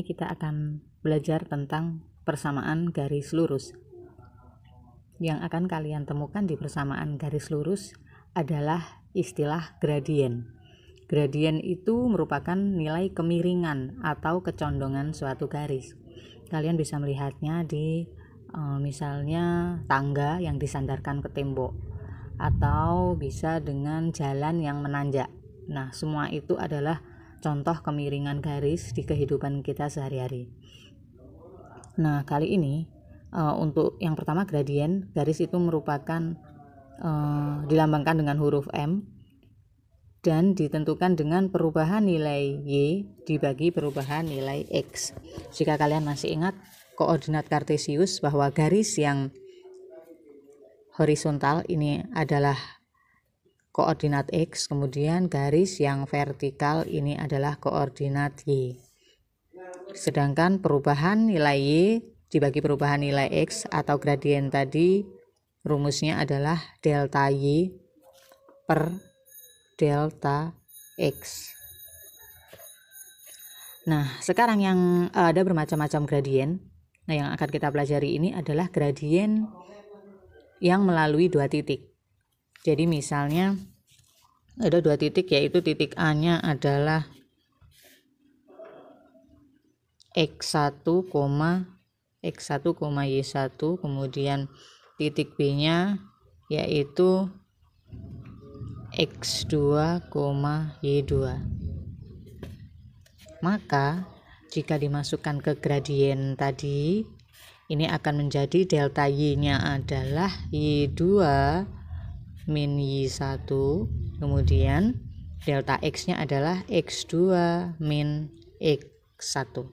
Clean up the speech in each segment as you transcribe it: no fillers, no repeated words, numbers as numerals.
kita akan belajar tentang persamaan garis lurus. Yang akan kalian temukan di persamaan garis lurus adalah istilah gradien. Gradien itu merupakan nilai kemiringan atau kecondongan suatu garis. Kalian bisa melihatnya di misalnya tangga yang disandarkan ke tembok, atau bisa dengan jalan yang menanjak. Nah, semua itu adalah contoh kemiringan garis di kehidupan kita sehari-hari. Nah, kali ini untuk yang pertama, gradien garis itu merupakan dilambangkan dengan huruf M dan ditentukan dengan perubahan nilai Y dibagi perubahan nilai X. Jika kalian masih ingat koordinat kartesius bahwa garis yang horizontal ini adalah koordinat X, kemudian garis yang vertikal ini adalah koordinat Y. Sedangkan perubahan nilai Y dibagi perubahan nilai X atau gradien tadi rumusnya adalah delta Y per delta X. Nah, sekarang yang ada bermacam-macam gradien. Nah, yang akan kita pelajari ini adalah gradien yang melalui dua titik. Jadi misalnya ada dua titik, yaitu titik A-nya adalah X1, Y1, kemudian titik B-nya yaitu X2, Y2. Maka jika dimasukkan ke gradien tadi, ini akan menjadi delta Y-nya adalah Y2 min Y1, kemudian delta X-nya adalah X2 min X1.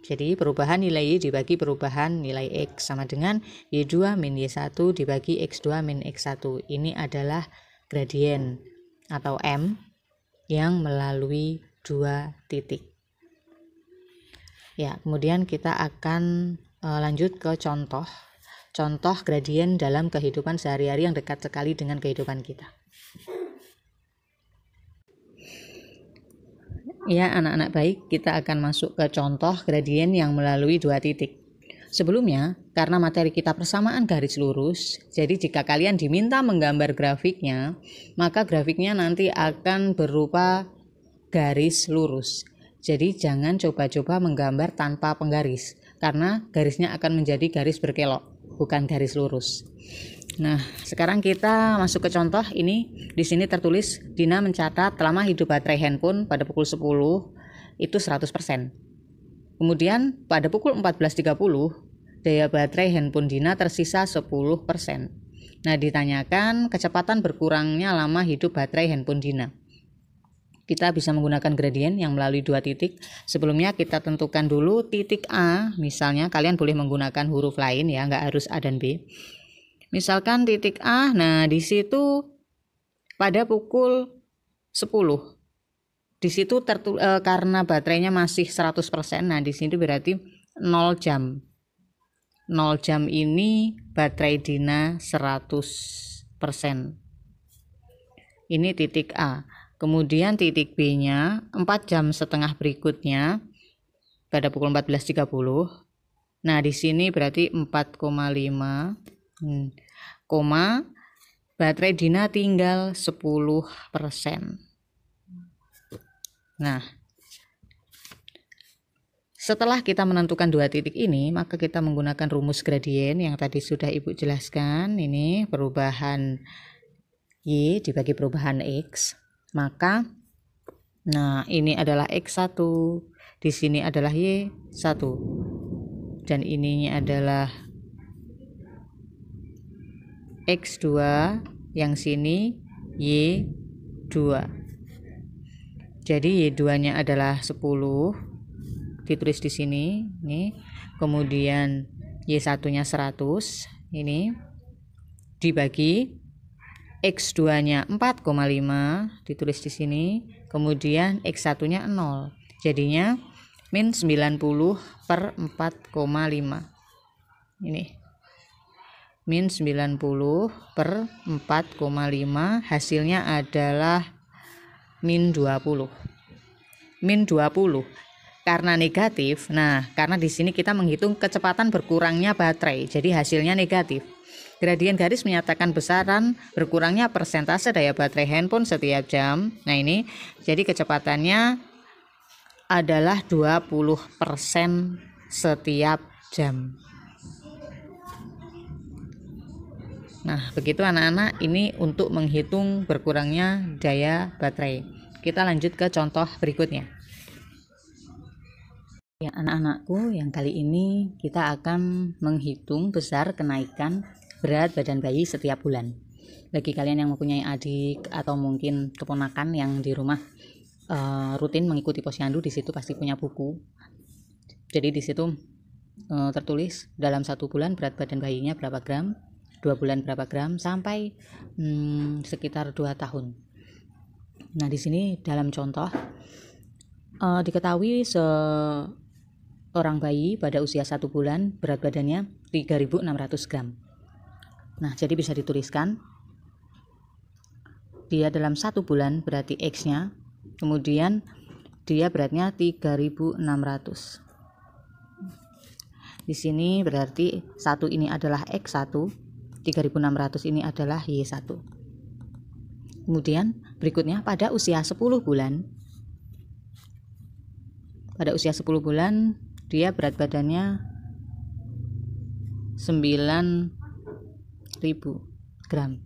Jadi perubahan nilai Y dibagi perubahan nilai X sama dengan Y2 min Y1 dibagi X2 min X1. Ini adalah gradien atau M yang melalui dua titik. Ya, kemudian kita akan lanjut ke contoh gradien dalam kehidupan sehari-hari yang dekat sekali dengan kehidupan kita. Ya, anak-anak baik, kita akan masuk ke contoh gradien yang melalui dua titik. Sebelumnya, karena materi kita persamaan garis lurus, jadi jika kalian diminta menggambar grafiknya, maka grafiknya nanti akan berupa garis lurus. Jadi jangan coba-coba menggambar tanpa penggaris, karena garisnya akan menjadi garis berkelok, bukan garis lurus. Nah, sekarang kita masuk ke contoh ini. Di sini tertulis Dina mencatat lama hidup baterai handphone pada pukul 10 itu 100%. Kemudian pada pukul 14.30 daya baterai handphone Dina tersisa 10%. Nah, ditanyakan kecepatan berkurangnya lama hidup baterai handphone Dina. Kita bisa menggunakan gradien yang melalui dua titik. Sebelumnya kita tentukan dulu titik A. Misalnya kalian boleh menggunakan huruf lain ya, nggak harus A dan B. Misalkan titik A, nah di situ pada pukul 10. Di situ karena baterainya masih 100%, nah di sini berarti 0 jam. 0 jam ini baterai Dina 100%. Ini titik A. Kemudian titik B-nya 4 jam setengah berikutnya pada pukul 14.30. Nah, di sini berarti 4,5 baterai Dina tinggal 10%. Nah, setelah kita menentukan dua titik ini, maka kita menggunakan rumus gradien yang tadi sudah Ibu jelaskan. Ini perubahan Y dibagi perubahan X. Maka, nah ini adalah X1, di sini adalah Y1, dan ininya adalah X2, yang sini Y2. Jadi Y2-nya adalah 10, ditulis di sini, nih. Kemudian Y1-nya 100, ini dibagi X2-nya 4,5 ditulis di sini, kemudian X1-nya 0. Jadinya min 90 per 4,5. Ini. Min 90 per 4,5 hasilnya adalah min 20. Min 20. karena negatif. Nah, karena di sini kita menghitung kecepatan berkurangnya baterai, jadi hasilnya negatif. Gradien garis menyatakan besaran berkurangnya persentase daya baterai handphone setiap jam. Nah, ini jadi kecepatannya adalah 20% setiap jam. Nah, begitu anak-anak, ini untuk menghitung berkurangnya daya baterai. Kita lanjut ke contoh berikutnya. Ya, anak-anakku, yang kali ini kita akan menghitung besar kenaikan berat badan bayi setiap bulan. Bagi kalian yang mempunyai adik atau mungkin keponakan yang di rumah rutin mengikuti posyandu, di situ pasti punya buku. Jadi di situ tertulis dalam 1 bulan berat badan bayinya berapa gram, 2 bulan berapa gram, sampai sekitar 2 tahun. Nah, di sini dalam contoh diketahui orang bayi pada usia 1 bulan berat badannya 3.600 gram. Nah, jadi bisa dituliskan dia dalam 1 bulan berarti X-nya, kemudian dia beratnya 3.600. Di sini berarti 1 ini adalah X1, 3.600 ini adalah Y1. Kemudian berikutnya pada usia 10 bulan. Pada usia 10 bulan dia berat badannya 9.000 gram.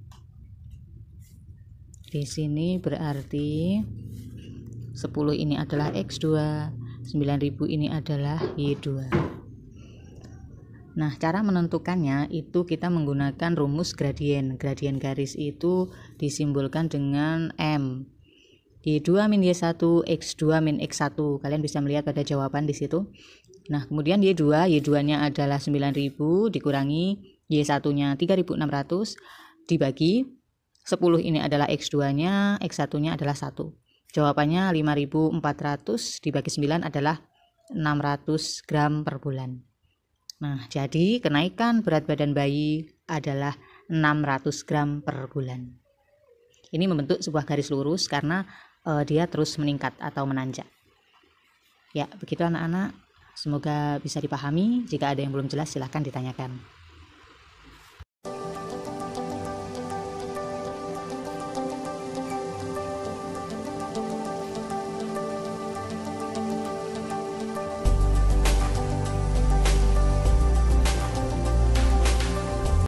Di sini berarti 10 ini adalah X2, 9.000 ini adalah Y2. Nah, cara menentukannya itu kita menggunakan rumus gradien. Gradien garis itu disimbolkan dengan M. Y2 min Y1, X2 min X1. Kalian bisa melihat pada jawaban di situ. Nah, kemudian Y2-nya adalah 9.000 dikurangi Y1-nya 3.600 dibagi 10 ini adalah X2-nya, X1-nya adalah 1. Jawabannya 5.400 dibagi 9 adalah 600 gram per bulan. Nah, jadi kenaikan berat badan bayi adalah 600 gram per bulan. Ini membentuk sebuah garis lurus karena dia terus meningkat atau menanjak. Ya, begitu anak-anak. Semoga bisa dipahami. Jika ada yang belum jelas silahkan ditanyakan.